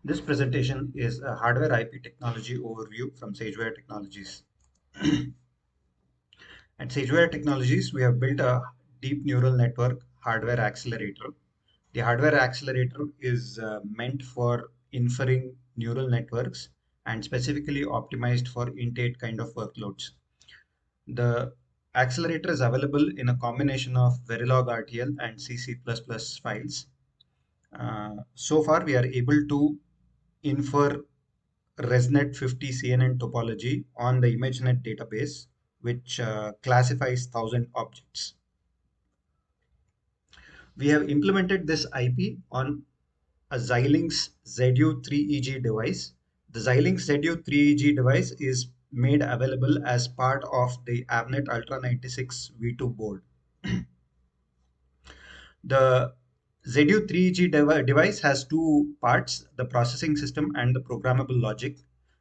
This presentation is a hardware IP technology overview from SageWire Technologies. At SageWire Technologies, we have built a deep neural network hardware accelerator. The hardware accelerator is meant for inferring neural networks and specifically optimized for Int8 kind of workloads. The accelerator is available in a combination of Verilog RTL and C++ files. So far, we are able to infer ResNet 50 CNN topology on the ImageNet database, which classifies 1,000 objects. We have implemented this IP on a Xilinx ZU3EG device. The Xilinx ZU3EG device is made available as part of the Avnet Ultra 96 V2 board. The ZU3EG device has two parts, the processing system and the programmable logic.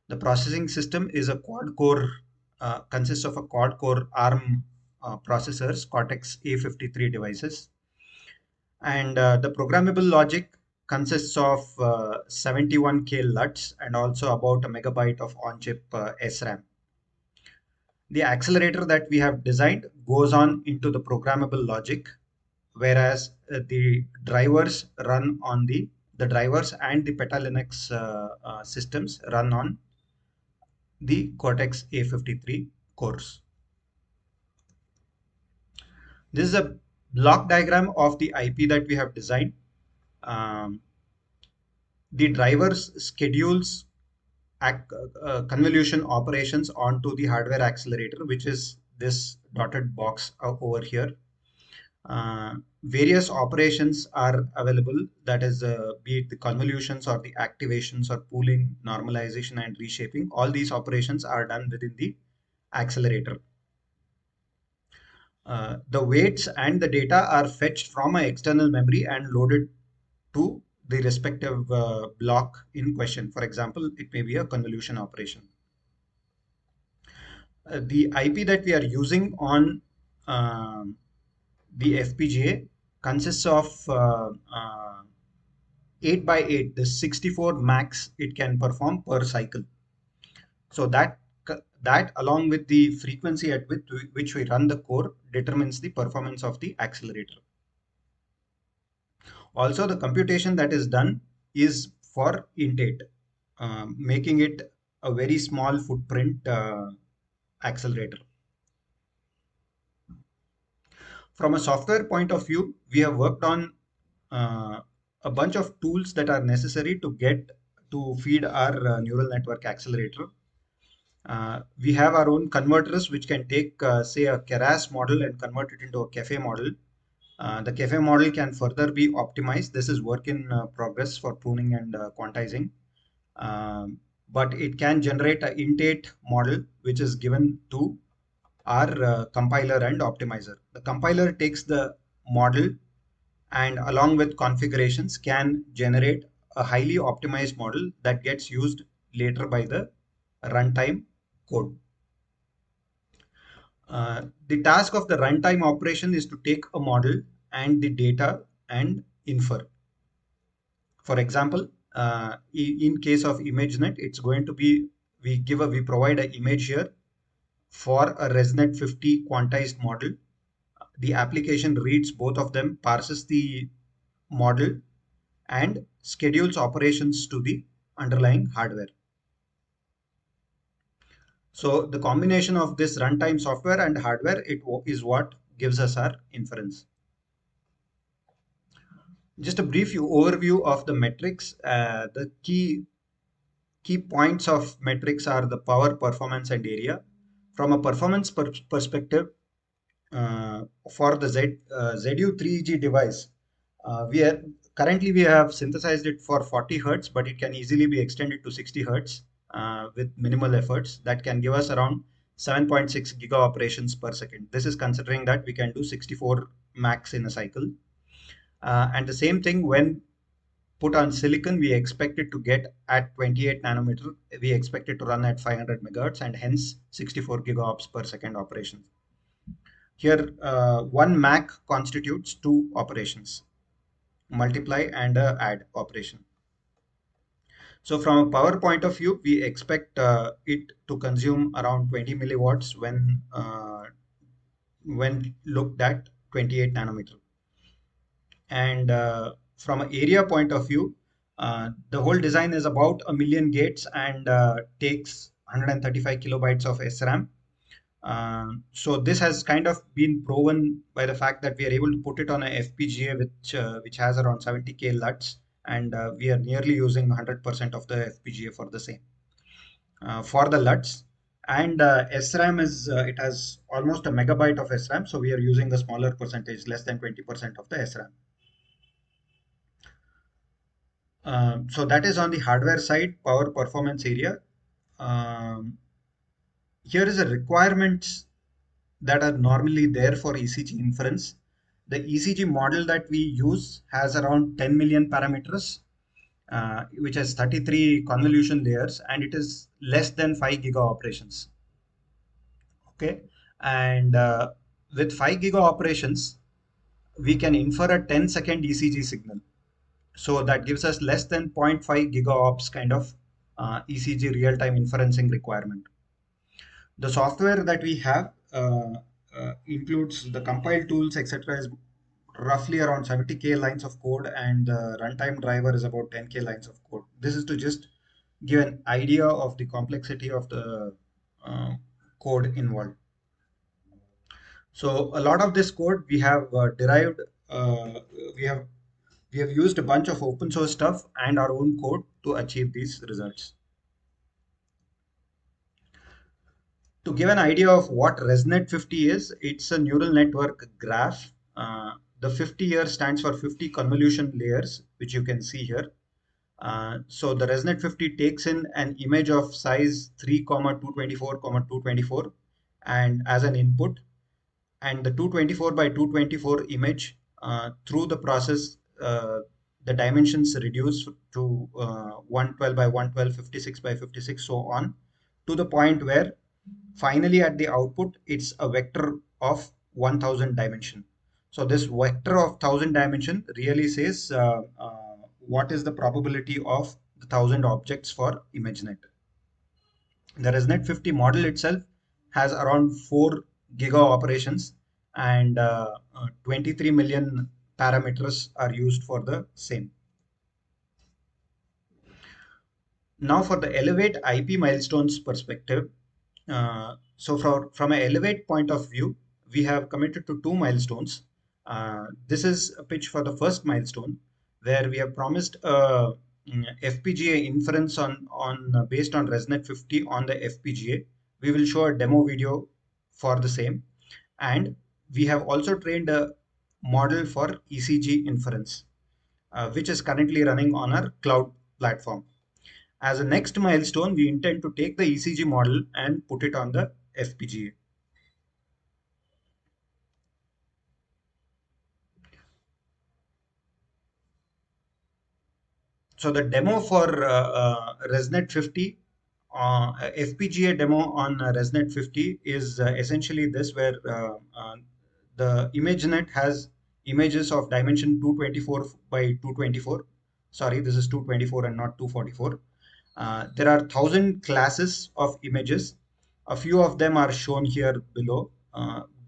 The processing system is a quad-core, consists of a quad-core ARM processors, Cortex A53 devices. And the programmable logic consists of 71K LUTs and also about a megabyte of on-chip SRAM. The accelerator that we have designed goes on into the programmable logic, whereas the drivers run on the drivers and the Petalinux systems run on the Cortex A53 cores. This is a block diagram of the IP that we have designed. The drivers schedules convolution operations onto the hardware accelerator, which is this dotted box over here. Various operations are available, that is be it the convolutions or the activations or pooling, normalization and reshaping. All these operations are done within the accelerator. The weights and the data are fetched from an external memory and loaded to the respective block in question. For example, it may be a convolution operation. The IP that we are using on the FPGA consists of 8 by 8, the 64 max it can perform per cycle. So that along with the frequency at which we run the core determines the performance of the accelerator. Also, the computation that is done is for Int8, making it a very small footprint accelerator. From a software point of view, we have worked on a bunch of tools that are necessary to feed our neural network accelerator. We have our own converters which can take, say, a Keras model and convert it into a Caffe model. The Caffe model can further be optimized. This is work in progress for pruning and quantizing. But it can generate an Int8 model which is given to our compiler and optimizer. The compiler takes the model and along with configurations can generate a highly optimized model that gets used later by the runtime code. The task of the runtime operation is to take a model and the data and infer. For example, in case of ImageNet, it's going to be, we provide an image here for a ResNet 50 quantized model. The application reads both of them, parses the model and schedules operations to the underlying hardware. So the combination of this runtime software and hardware is what gives us our inference. Just a brief overview of the metrics. The key points of metrics are the power, performance, and area. From a performance perspective, for the ZU3EG device, currently we have synthesized it for 40 Hertz, but it can easily be extended to 60 Hertz with minimal efforts. That can give us around 7.6 giga operations per second. This is considering that we can do 64 max in a cycle. And the same thing when put on silicon, we expect it to get at 28 nanometer. We expect it to run at 500 megahertz and hence 64 gigaops per second operations. Here, one MAC constitutes two operations, multiply and add operation. So from a power point of view, we expect it to consume around 20 milliwatts when looked at 28 nanometer. And from an area point of view, the whole design is about a million gates and takes 135 kilobytes of SRAM. So this has kind of been proven by the fact that we are able to put it on a FPGA which has around 70K LUTs, and we are nearly using 100% of the FPGA for the same for the LUTs. And SRAM is it has almost a megabyte of SRAM, so we are using a smaller percentage, less than 20% of the SRAM. So that is on the hardware side, power performance area. Um, Here is a requirements that are normally there for ECG inference. The ECG model that we use has around 10 million parameters, which has 33 convolution layers, and it is less than 5 giga operations. Okay, and with 5 giga operations, we can infer a 10-second ECG signal. So that gives us less than 0.5 gigaops kind of ECG real-time inferencing requirement. The software that we have includes the compile tools, etc. is roughly around 70K lines of code, and the runtime driver is about 10K lines of code. This is to just give an idea of the complexity of the code involved. So a lot of this code we have derived, uh, we have we have used a bunch of open source stuff and our own code to achieve these results. To give an idea of what ResNet 50 is, it's a neural network graph. The 50 here stands for 50 convolution layers, which you can see here. So the ResNet 50 takes in an image of size 3, 224, 224, and as an input, and the 224 by 224 image through the process, the dimensions reduce to 112 by 112, 56 by 56, so on, to the point where finally at the output it's a vector of 1000 dimension. So this vector of 1000 dimension really says what is the probability of the 1000 objects for ImageNet. The ResNet 50 model itself has around 4 giga operations, and 23 million parameters are used for the same. Now for the Elevate IP milestones perspective, from an Elevate point of view, we have committed to two milestones. This is a pitch for the first milestone, where we have promised FPGA inference on based on ResNet 50 on the FPGA. We will show a demo video for the same, and we have also trained a model for ECG inference, which is currently running on our cloud platform. As a next milestone, we intend to take the ECG model and put it on the FPGA. So the demo for ResNet 50, FPGA demo on ResNet 50 is essentially this, where the ImageNet has images of dimension 224 by 224. Sorry, this is 224 and not 244. There are 1000 classes of images. A few of them are shown here below: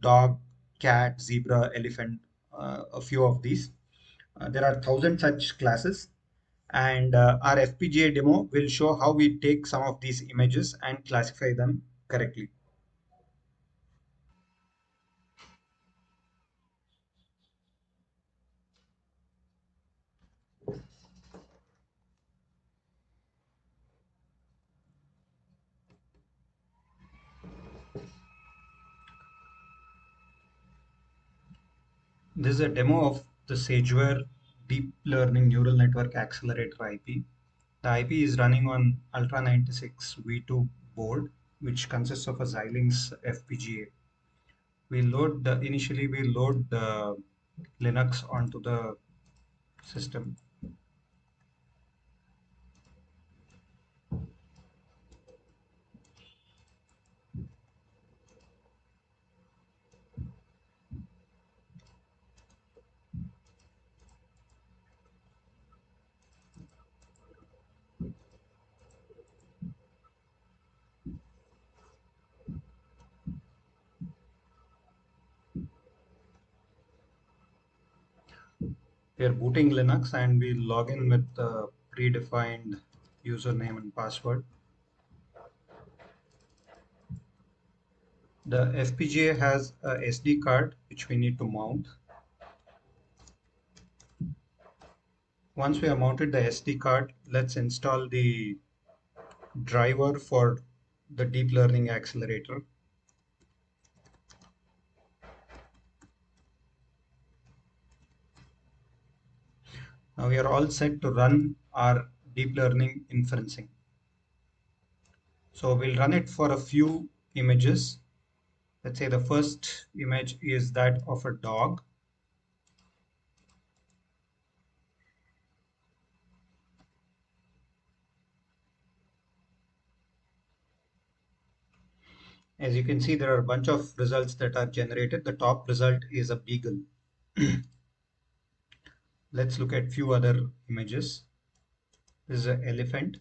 dog, cat, zebra, elephant, a few of these. There are 1000 such classes, and our FPGA demo will show how we take some of these images and classify them correctly. This is a demo of the SageWare Deep Learning Neural Network Accelerator IP. The IP is running on Ultra 96 V2 board, which consists of a Xilinx FPGA. Initially we load the Linux onto the system. We are booting Linux and we log in with the predefined username and password. The FPGA has a SD card which we need to mount. Once we have mounted the SD card, let's install the driver for the deep learning accelerator. Now we are all set to run our deep learning inferencing. So we'll run it for a few images. Let's say the first image is that of a dog. As you can see, there are a bunch of results that are generated. The top result is a beagle. Let's look at few other images. This is an elephant.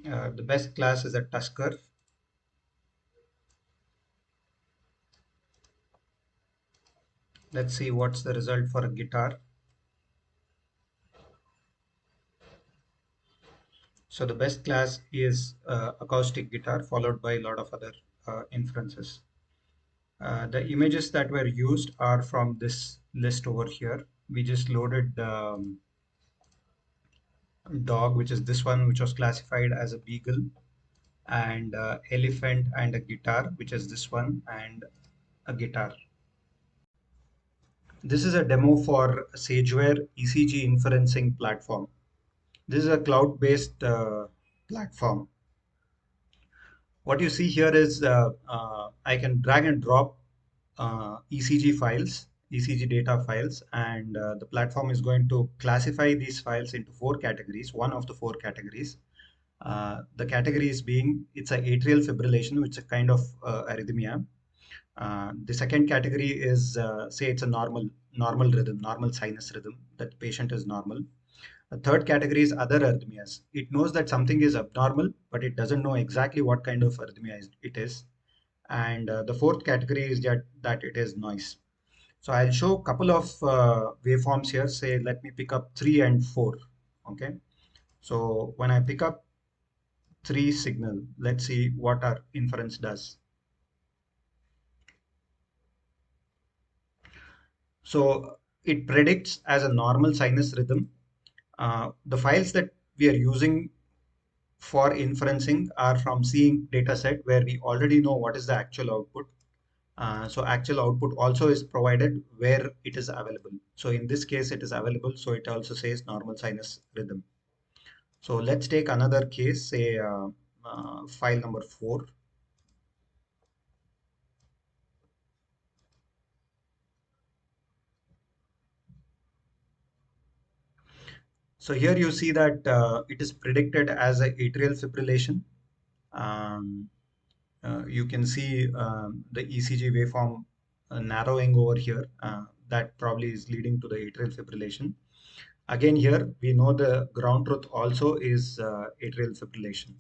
The best class is a tusker. Let's see what's the result for a guitar. So the best class is acoustic guitar, followed by a lot of other inferences. The images that were used are from this list over here. We just loaded dog, which is this one, which was classified as a beagle, and elephant and a guitar, which is this one, and a guitar. This is a demo for SageWare ECG inferencing platform. This is a cloud-based platform. What you see here is I can drag and drop ECG files, ECG data files, and the platform is going to classify these files into four categories, one of the four categories. The categories being it's a atrial fibrillation, which is a kind of arrhythmia. The second category is say it's a normal rhythm, normal sinus rhythm, that the patient is normal. The third category is other arrhythmias. It knows that something is abnormal, but it doesn't know exactly what kind of arrhythmia it is. And the fourth category is that it is noise. So I'll show a couple of waveforms here. Say, let me pick up 3 and 4. Okay. So when I pick up 3 signal, let's see what our inference does. So it predicts as a normal sinus rhythm. The files that we are using for inferencing are from seeing dataset where we already know what is the actual output. So actual output also is provided where it is available. So in this case, it is available. So it also says normal sinus rhythm. So let's take another case, say file number 4. So here you see that it is predicted as a atrial fibrillation. Um, you can see the ECG waveform narrowing over here. That probably is leading to the atrial fibrillation. Again, here we know the ground truth also is atrial fibrillation.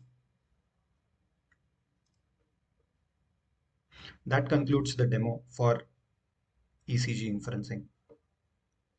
That concludes the demo for ECG inferencing.